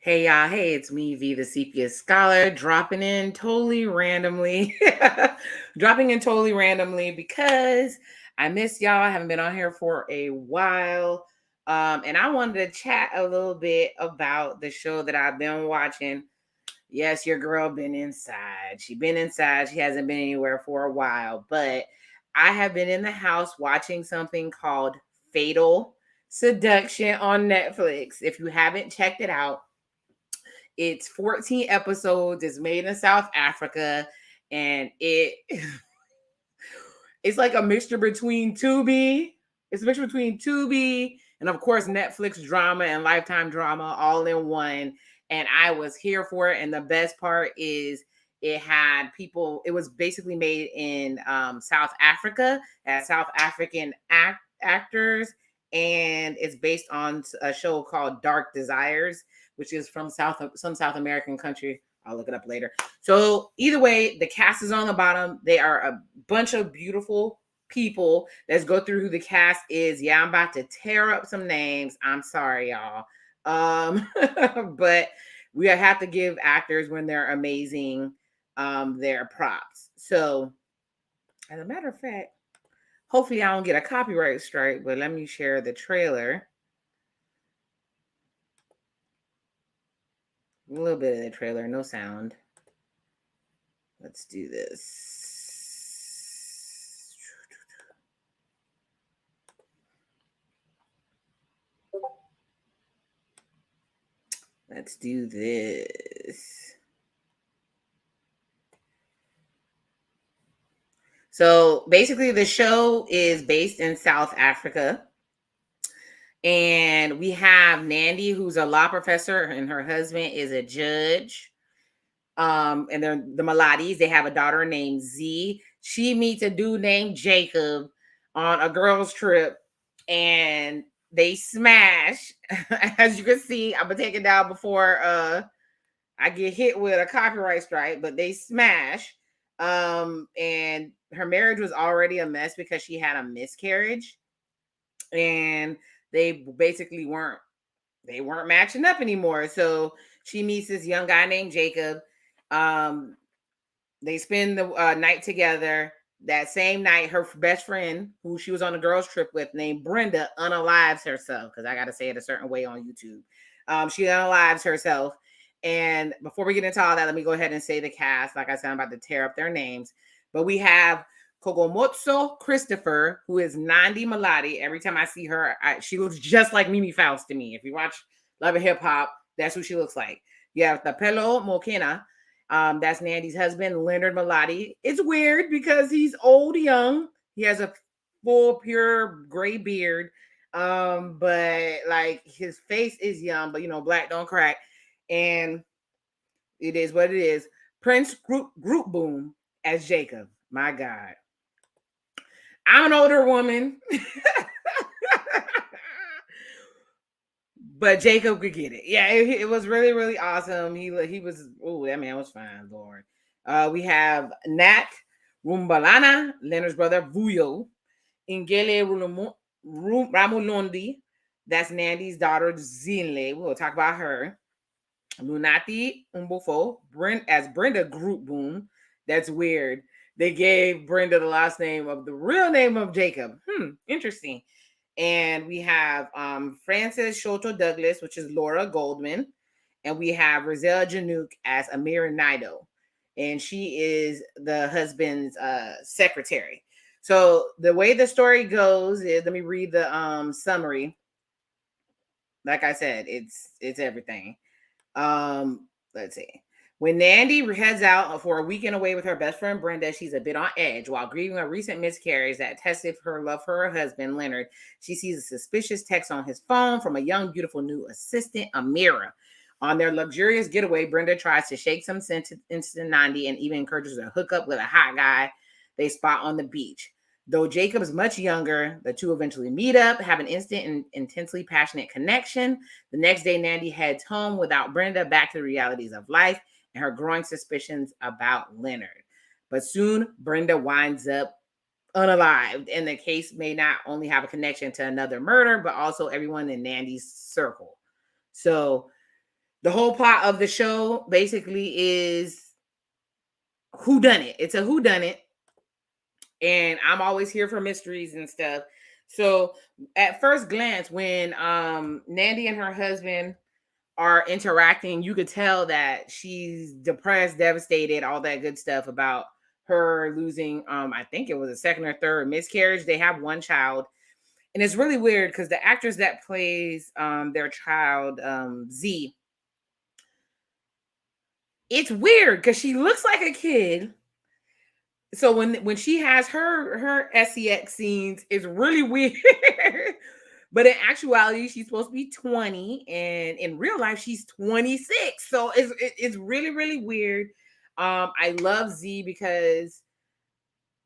Hey y'all, hey, it's me, V, the Sepia Scholar, dropping in totally randomly. Dropping in totally randomly because I miss y'all. I haven't been on here for a while. And I wanted to chat a little bit about the show that I've been watching. Yes, your girl been inside. She been inside. She hasn't been anywhere for a while. But I have been in the house watching something called Fatal Seduction on Netflix. If you haven't checked it out, it's 14 episodes. It's made in South Africa, and it's like a mixture between Tubi. It's a mixture between Tubi and, of course, Netflix drama and Lifetime drama all in one. And I was here for it. And the best part is it had people. It was basically made in South Africa as South African actors, and it's based on a show called Dark Desires, which is from some South American country. I'll look it up later. So either way, the cast is on the bottom. They are a bunch of beautiful people. Let's go through who the cast is. Yeah, I'm about to tear up some names. I'm sorry, y'all. But we have to give actors when they're amazing their props. So as a matter of fact, hopefully I don't get a copyright strike, but let me share the trailer. A little bit of the trailer, no sound. Let's do this. Let's do this. So basically, the show is based in South Africa. And we have Nandi, who's a law professor, and her husband is a judge. And they're the Malatis. They have a daughter named Z. She meets a dude named Jacob on a girls' trip, and they smash. As you can see, I'm gonna take it down before I get hit with a copyright strike, but they smash. And her marriage was already a mess because she had a miscarriage, and they basically weren't matching up anymore. So she meets this young guy named Jacob. They spend the night together. That same night, her best friend, who she was on a girls' trip with, named Brenda, unalives herself, because I got to say it a certain way on YouTube. She unalives herself. And before we get into all that, let me go ahead and say the cast. Like I said, I'm about to tear up their names. But we have Kogomotso Christopher, who is Nandi Malati. Every time I see her, she looks just like Mimi Faust to me. If you watch Love and Hip Hop, that's who she looks like. You have Tapelo Mokena. That's Nandi's husband, Leonard Malati. It's weird because he's old, young. He has a full, pure gray beard. But like his face is young, but black don't crack. And it is what it is. Prince Group Boom as Jacob. My God. I'm an older woman. But Jacob could get it. Yeah, it was really, really awesome. He was, that man was fine, Lord. We have Nat Rumbalana, Leonard's brother, Vuyo, Ingele Ramulondi, that's Nandi's daughter, Zinle. We'll talk about her. Lunati Umbofo, as Brenda Group Boom. That's weird. They gave Brenda the last name of the real name of Jacob. Interesting. And we have Frances Shoto Douglas, which is Laura Goldman. And we have Rizal Janouk as Amira Nido. And she is the husband's secretary. So the way the story goes is, let me read the summary. Like I said, it's everything. Let's see. When Nandi heads out for a weekend away with her best friend Brenda, she's a bit on edge. While grieving a recent miscarriage that tested her love for her husband, Leonard, she sees a suspicious text on his phone from a young, beautiful new assistant, Amira. On their luxurious getaway, Brenda tries to shake some sense into Nandi and even encourages her to hook up with a hot guy they spot on the beach. Though Jacob is much younger, the two eventually meet up, have an instant and intensely passionate connection. The next day, Nandi heads home without Brenda, back to the realities of life and her growing suspicions about Leonard. But soon, Brenda winds up unalived, and the case may not only have a connection to another murder, but also everyone in Nandi's circle. So the whole plot of the show basically is whodunit. It's a whodunit, and I'm always here for mysteries and stuff. So at first glance, when Nandi and her husband are interacting, you could tell that she's depressed, devastated, all that good stuff about her losing, I think it was a second or third miscarriage. They have one child. And it's really weird because the actress that plays their child, Z, it's weird because she looks like a kid. So when she has her sex scenes, it's really weird. But in actuality, she's supposed to be 20, and in real life, she's 26. So it's really, really weird. I love Z because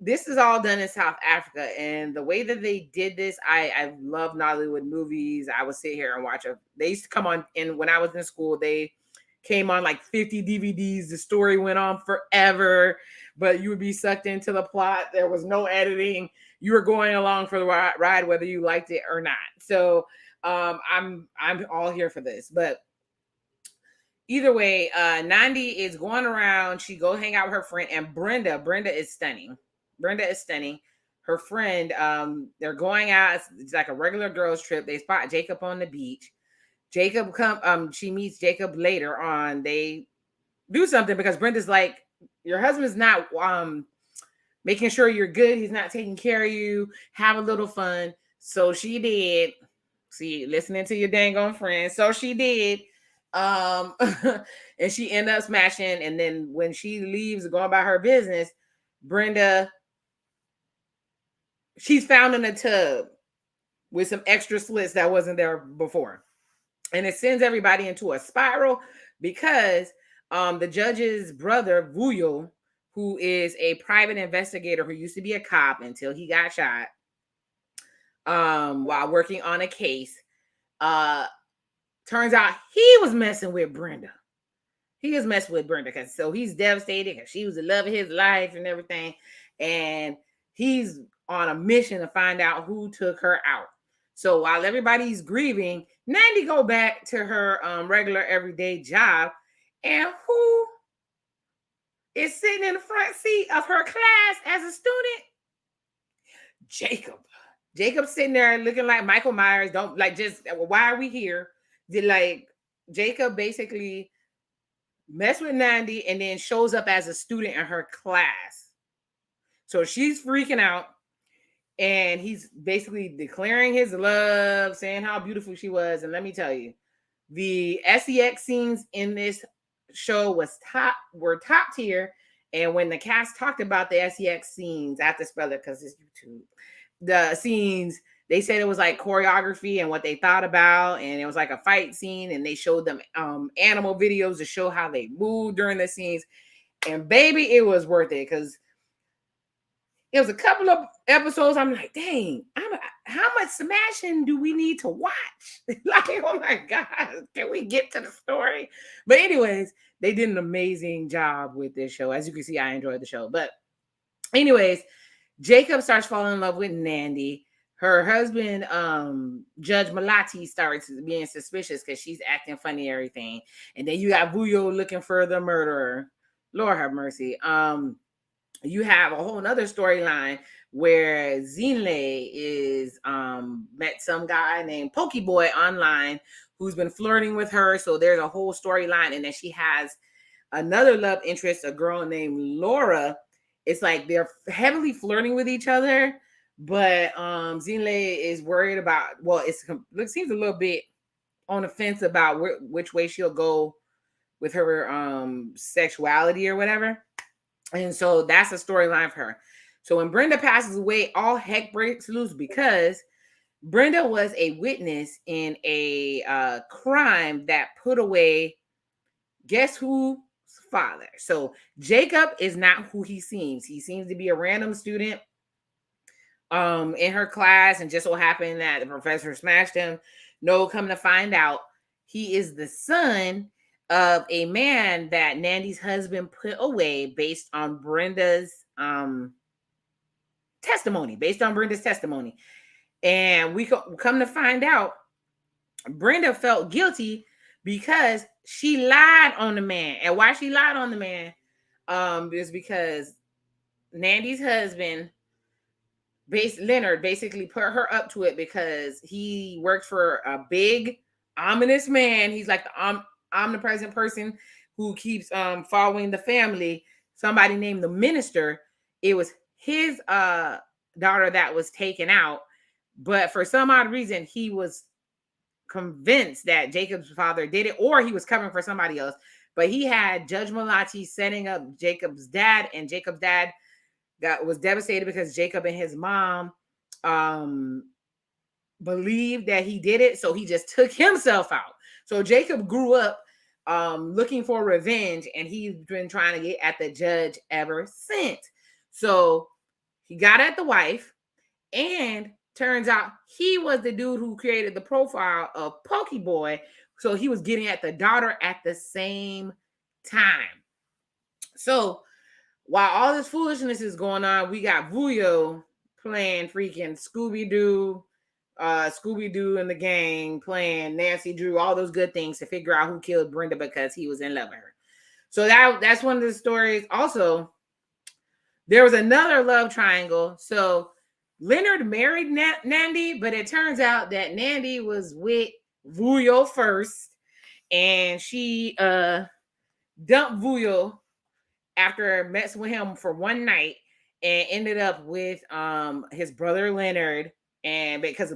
this is all done in South Africa, and the way that they did this, I love Nollywood movies. I would sit here and watch it. They used to come on, and when I was in school, they came on like 50 DVDs. The story went on forever, but you would be sucked into the plot. There was no editing. You were going along for the ride, whether you liked it or not. So I'm all here for this. But either way, Nandi is going around. She go hang out with her friend, and Brenda is stunning. Brenda is stunning. Her friend, they're going out. It's like a regular girls trip. They spot Jacob on the beach. She meets Jacob later on. They do something because Brenda's like, your husband's not making sure you're good. He's not taking care of you. Have a little fun. So she did. See, listening to your dang on friend. So she did. And she ended up smashing. And then when she leaves, going about her business, Brenda, she's found in a tub with some extra slits that wasn't there before. And it sends everybody into a spiral because the judge's brother, Vuyo, who is a private investigator who used to be a cop until he got shot while working on a case, turns out he was messing with Brenda. He was messing with Brenda because so he's devastated because she was the love of his life and everything. And he's on a mission to find out who took her out. So while everybody's grieving, Nandi go back to her regular everyday job, and who is sitting in the front seat of her class as a student? Jacob. Jacob's sitting there looking like Michael Myers. Don't like just why are we here? Did like Jacob basically mess with Nandi and then shows up as a student in her class. So she's freaking out. And he's basically declaring his love, saying how beautiful she was. And let me tell you, the sex scenes in this show were top tier. And when the cast talked about the sex scenes, I have to spell it because it's YouTube. The scenes, they said it was like choreography and what they thought about. And it was like a fight scene. And they showed them animal videos to show how they moved during the scenes. And baby, it was worth it because it was a couple of episodes. I'm like, dang, how much smashing do we need to watch? Like, oh my God, can we get to the story? But anyways, they did an amazing job with this show. As you can see, I enjoyed the show. But anyways, Jacob starts falling in love with Nandi. Her husband, Judge Malati, starts being suspicious because she's acting funny and everything. And then you got Vuyo looking for the murderer. Lord have mercy. You have a whole nother storyline where Zinle is met some guy named Pokeboy online who's been flirting with her. So there's a whole storyline. And then she has another love interest, a girl named Laura. It's like they're heavily flirting with each other. But Zinle is worried about, well, it seems a little bit on the fence about which way she'll go with her sexuality or whatever. And so that's a storyline for her. So when Brenda passes away, all heck breaks loose because Brenda was a witness in a crime that put away Guess who's father? So Jacob is not who he seems. He seems to be a random student in her class, and just so happened that the professor smashed him. No, come to find out, he is the son of a man that Nandy's husband put away based on Brenda's testimony, And we come to find out, Brenda felt guilty because she lied on the man. And why she lied on the man is because Nandy's husband, Leonard, basically put her up to it because he worked for a big, ominous man. He's like the omnipresent person who keeps following the family. Somebody named the minister. It was his daughter that was taken out, but for some odd reason, he was convinced that Jacob's father did it, or he was covering for somebody else. But he had Judge Malati setting up Jacob's dad, and Jacob's dad was devastated because Jacob and his mom believed that he did it, so he just took himself out. So Jacob grew up looking for revenge, and he's been trying to get at the judge ever since. So he got at the wife, and turns out he was the dude who created the profile of Pokeboy. So he was getting at the daughter at the same time. So while all this foolishness is going on, we got Vuyo playing freaking Scooby-Doo and the gang, playing Nancy Drew, all those good things to figure out who killed Brenda because he was in love with her. So that's one of the stories. Also, there was another love triangle. So Leonard married Nandy, but it turns out that Nandy was with Vuyo first, and she dumped Vuyo after messing with him for one night, and ended up with his brother Leonard, and because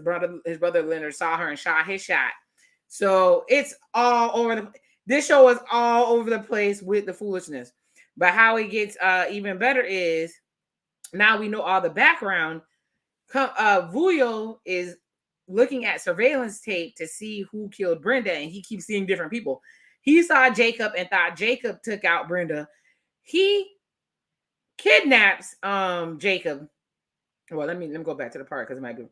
his brother Leonard saw her and shot his shot. So it's all over this show is all over the place with the foolishness. But how it gets even better is now we know all the background. Vuyo is looking at surveillance tape to see who killed Brenda, and he keeps seeing different people. He saw Jacob and thought Jacob took out Brenda. He kidnaps Jacob. Well, let me go back to the part because it might be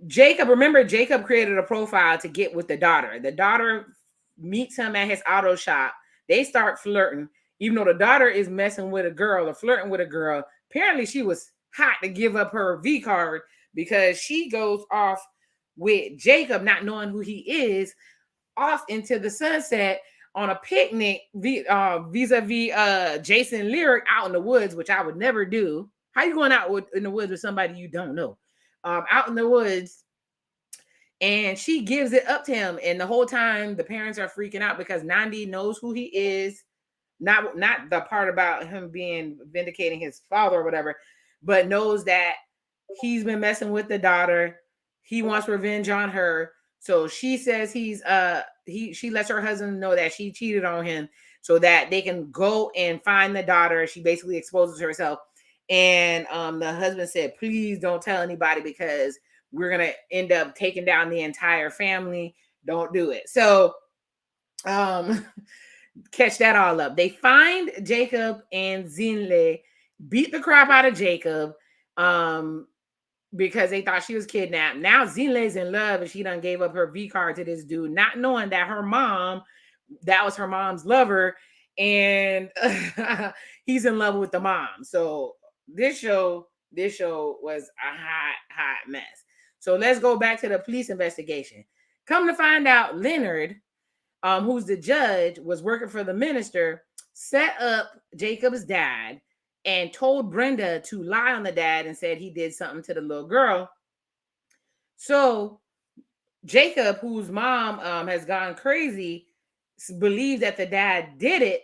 Jacob. Remember, Jacob created a profile to get with the daughter. The daughter meets him at his auto shop. They start flirting, even though the daughter is messing with a girl or flirting with a girl. Apparently, she was hot to give up her V card because she goes off with Jacob, not knowing who he is, off into the sunset on a picnic vis-a-vis Jason Lyric out in the woods, which I would never do. How you going out in the woods with somebody you don't know? Out in the woods, and she gives it up to him, and the whole time the parents are freaking out because Nandi knows who he is. Not the part about him being vindicating his father or whatever, but knows that he's been messing with the daughter. He wants revenge on her. So she says she lets her husband know that she cheated on him so that they can go and find the daughter. She basically exposes herself. And the husband said, please don't tell anybody because we're going to end up taking down the entire family. Don't do it. So catch that all up. They find Jacob, and Zinle beat the crap out of Jacob because they thought she was kidnapped. Now Zinle's in love, and she done gave up her V card to this dude, not knowing that that was her mom's lover, and he's in love with the mom. So this show was a hot mess. So let's go back to the police investigation. Come to find out, Leonard, who's the judge, was working for the minister, set up Jacob's dad and told Brenda to lie on the dad and said he did something to the little girl. So Jacob, whose mom has gone crazy, believes that the dad did it,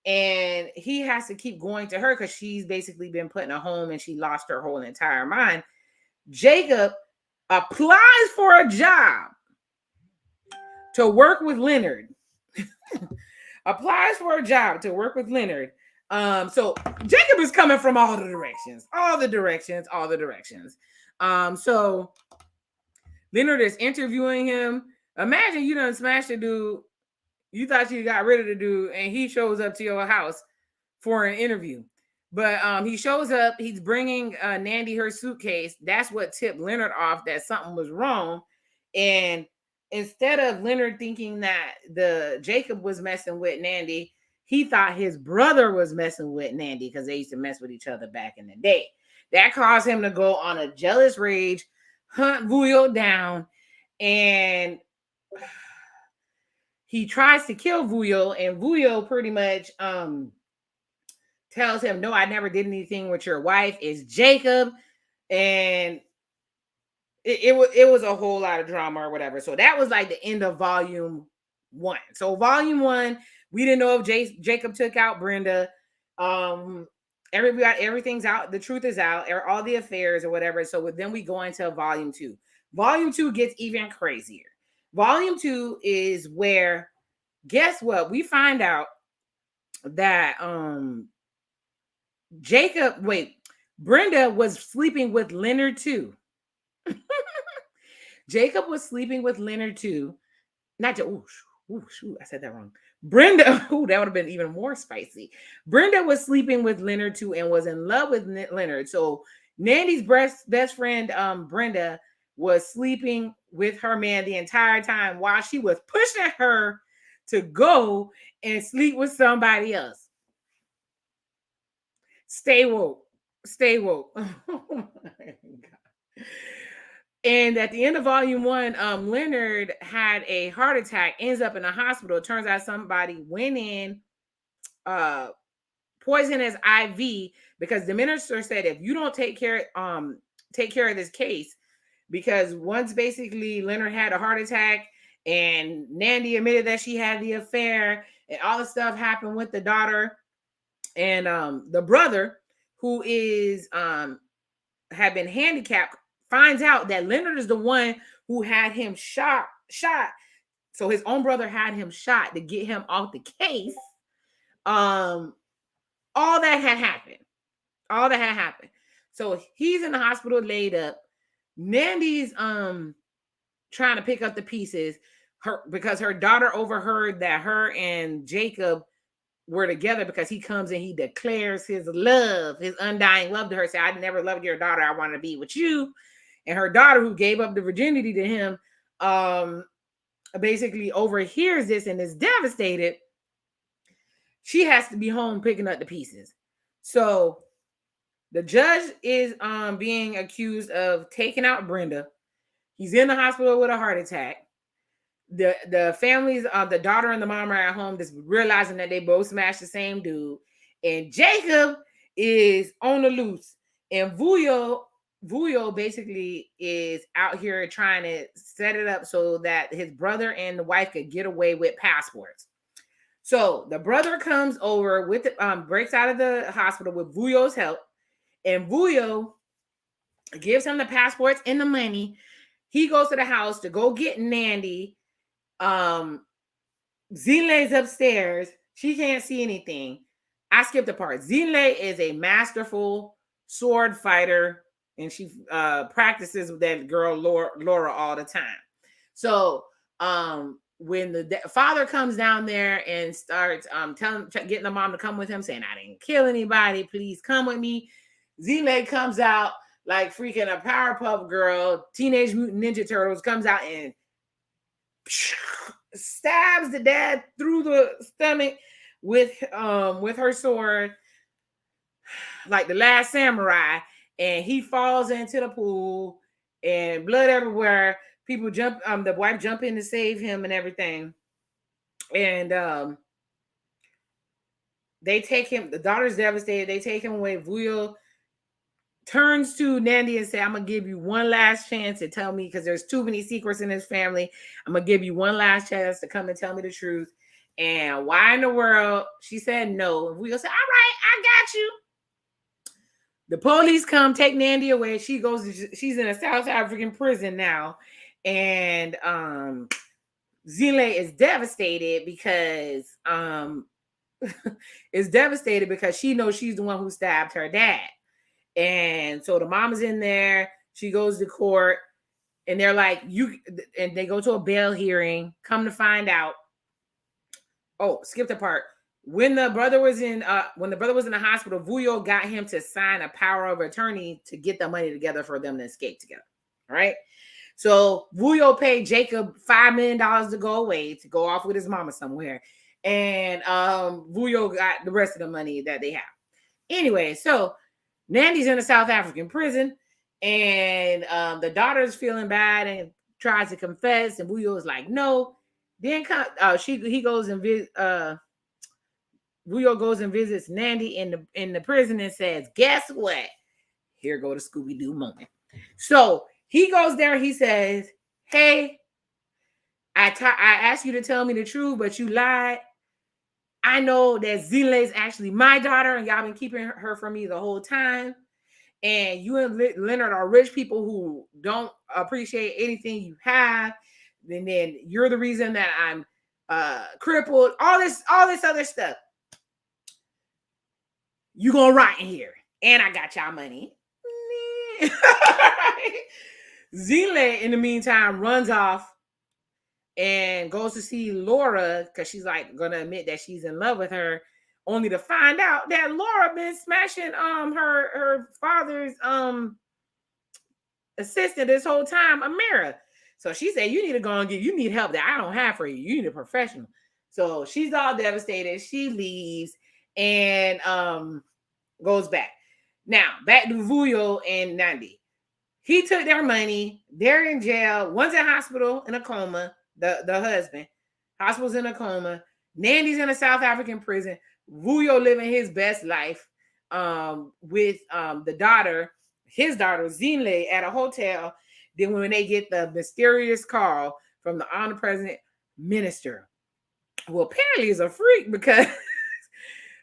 and he has to keep going to her because she's basically been put in a home and she lost her whole entire mind. Jacob applies for a job to work with Leonard. Applies for a job to work with Leonard. So Jacob is coming from all the directions. So Leonard is interviewing him. Imagine you done smashed a dude You thought you got rid of the dude, and he shows up to your house for an interview. But he shows up. He's bringing Nandy her suitcase. That's what tipped Leonard off that something was wrong. And instead of Leonard thinking that the Jacob was messing with Nandy, he thought his brother was messing with Nandy because they used to mess with each other back in the day. That caused him to go on a jealous rage, hunt Vuyo down, and he tries to kill Vuyo, and Vuyo pretty much tells him, "No, I never did anything with your wife. It's Jacob." And it was a whole lot of drama or whatever. So that was like the end of volume 1. So volume 1, we didn't know if Jacob took out Brenda. Everything's out. The truth is out. All the affairs or whatever. So then we go into volume 2. Volume 2 gets even crazier. Volume 2 is where, guess what? We find out that Brenda was sleeping with Leonard too. Jacob was sleeping with Leonard too. Not just, shoot, I said that wrong. Brenda, that would have been even more spicy. Brenda was sleeping with Leonard too and was in love with Leonard. So Nandy's best friend, Brenda, was sleeping with her man the entire time while she was pushing her to go and sleep with somebody else. Stay woke. Stay woke. Oh my God. And at the end of volume 1, Leonard had a heart attack, ends up in a hospital. It turns out somebody went in, poisoned his IV, because the minister said, if you don't take care of this case, because once basically Leonard had a heart attack and Nandy admitted that she had the affair and all the stuff happened with the daughter, and the brother, who is had been handicapped, finds out that Leonard is the one who had him shot. So his own brother had him shot to get him off the case. All that had happened. So he's in the hospital laid up. Nandy's trying to pick up the pieces, because her daughter overheard that her and Jacob were together, because he comes and he declares his love, his undying love to her. Say, I never loved your daughter. I want to be with you. And her daughter, who gave up the virginity to him, basically overhears this and is devastated. She has to be home picking up the pieces. So the judge is being accused of taking out Brenda. He's in the hospital with a heart attack. The families, the daughter and the mom are at home, just realizing that they both smashed the same dude. And Jacob is on the loose. And Vuyo basically is out here trying to set it up so that his brother and the wife could get away with passports. So the brother comes over with breaks out of the hospital with Vuyo's help, and Vuyo gives him the passports and the money. He goes to the house to go get Nandy. Zinle's upstairs. She can't see anything. I skipped a part. Zinle is a masterful sword fighter, and she practices with that girl Laura all the time. So when the father comes down there and starts getting the mom to come with him, saying, I didn't kill anybody, please come with me, Zinle comes out like freaking a Powerpuff Girl, Teenage Mutant Ninja Turtles, comes out and stabs the dad through the stomach with her sword, like the Last Samurai, and he falls into the pool and blood everywhere. People jump, the wife jump in to save him and everything. And they take him, the daughter's devastated, they take him away. Vuyo turns to Nandy and say, I'm gonna give you one last chance to tell me, because there's too many secrets in his family. I'm gonna give you one last chance to come and tell me the truth. And why in the world? She said no. And Vuyo said, all right, I got you. The police come, take Nandy away. She's in a South African prison now. And Zinle is devastated because she knows she's the one who stabbed her dad. And so the mom is in there. She goes to court, and they're like, and they go to a bail hearing. Come to find out, Oh, skipped a part. When the brother was in the hospital, Vuyo got him to sign a power of attorney to get the money together for them to escape together. All right. So Vuyo paid Jacob $5 million to go away, to go off with his mama somewhere. And Vuyo got the rest of the money that they have. Anyway, so Nandy's in a South African prison, and the daughter's feeling bad and tries to confess, and Vuyo is like, no. Then Vuyo goes and visits Nandy in the prison and says, guess what? Here go the Scooby-Doo moment. So he goes there, he says, hey, I asked you to tell me the truth, but you lied. I know that Zile is actually my daughter, and y'all been keeping her from me the whole time. And you and Leonard are rich people who don't appreciate anything you have. And then you're the reason that I'm crippled. All this other stuff. You gonna rot in here, and I got y'all money. Zile, in the meantime, runs off and goes to see Laura because she's like gonna admit that she's in love with her, only to find out that Laura been smashing her father's assistant this whole time, Amira. So she said, you need to go and you need help that I don't have for you. You need a professional. So she's all devastated. She leaves and goes back. Now back to Vuyo and Nandi. He took their money. They're in jail. One's in hospital in a coma. The husband. Hospital's in a coma. Nandy's in a South African prison. Vuyo living his best life with the daughter, his daughter, Zinle, at a hotel. Then when they get the mysterious call from the omnipresent minister, who apparently is a freak because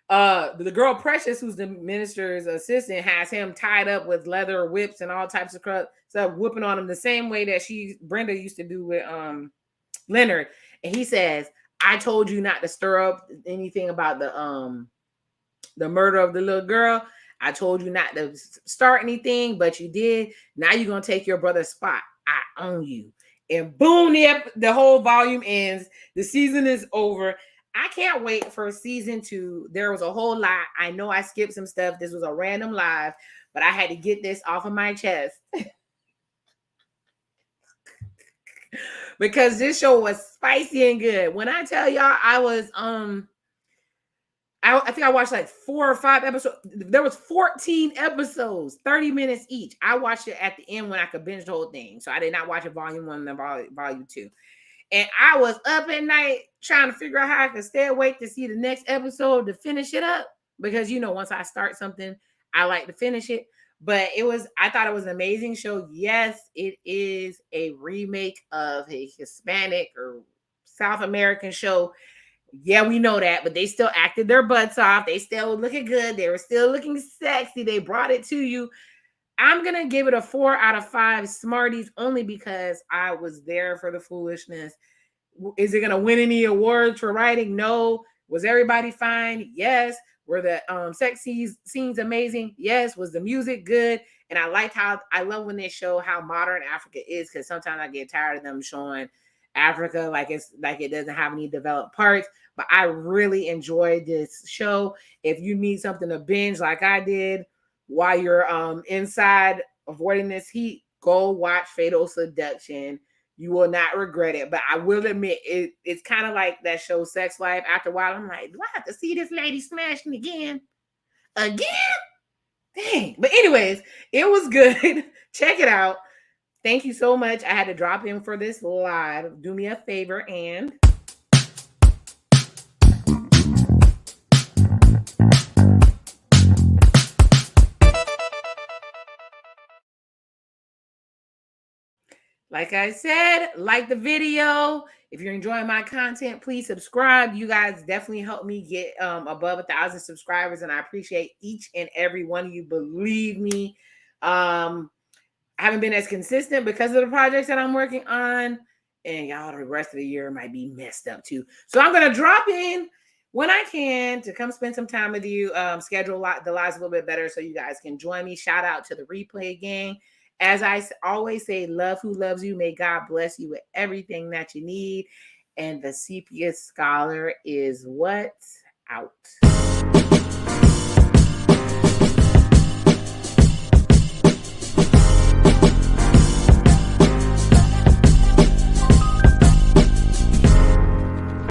the girl Precious, who's the minister's assistant, has him tied up with leather whips and all types of stuff, whooping on him the same way that Brenda used to do with Leonard. And he says, I told you not to stir up anything about the murder of the little girl. I told you not to start anything, but you did. Now you're gonna take your brother's spot. I own you. And boom, the whole volume ends. The season is over. I can't wait for season 2. There was a whole lot. I know I skipped some stuff. This was a random live, but I had to get this off of my chest. Because this show was spicy and good. When I tell y'all, I was I think I watched like 4 or 5 episodes. There was 14 episodes, 30 minutes each. I watched it at the end when I could binge the whole thing. So I did not watch it volume 1 and volume 2. And I was up at night trying to figure out how I could stay awake to see the next episode to finish it up. Because, once I start something, I like to finish it. But I thought it was an amazing show. Yes, it is a remake of a Hispanic or South American show. Yeah, we know that, but they still acted their butts off. They still were looking good. They were still looking sexy. They brought it to you. I'm going to give it a 4 out of 5 Smarties only because I was there for the foolishness. Is it going to win any awards for writing? No. Was everybody fine? Yes. Were the sex scenes amazing? Yes. Was the music good? And I love when they show how modern Africa is, because sometimes I get tired of them showing Africa like it doesn't have any developed parts. But I really enjoyed this show. If you need something to binge like I did while you're inside avoiding this heat, go watch Fatal Seduction. You will not regret it. But I will admit, it's kind of like that show Sex Life. After a while, I'm like, do I have to see this lady smashing again? Dang. But anyways, it was good. Check it out. Thank you so much. I had to drop in for this live. Do me a favor and like I said, like the video. If you're enjoying my content, please subscribe. You guys definitely help me get above 1,000 subscribers, and I appreciate each and every one of you. Believe me, I haven't been as consistent because of the projects that I'm working on, and y'all, the rest of the year might be messed up too. So I'm gonna drop in when I can to come spend some time with you. Schedule the lives a little bit better so you guys can join me. Shout out to the replay gang. As I always say, love who loves you. May God bless you with everything that you need. And the sepia scholar is what? Out.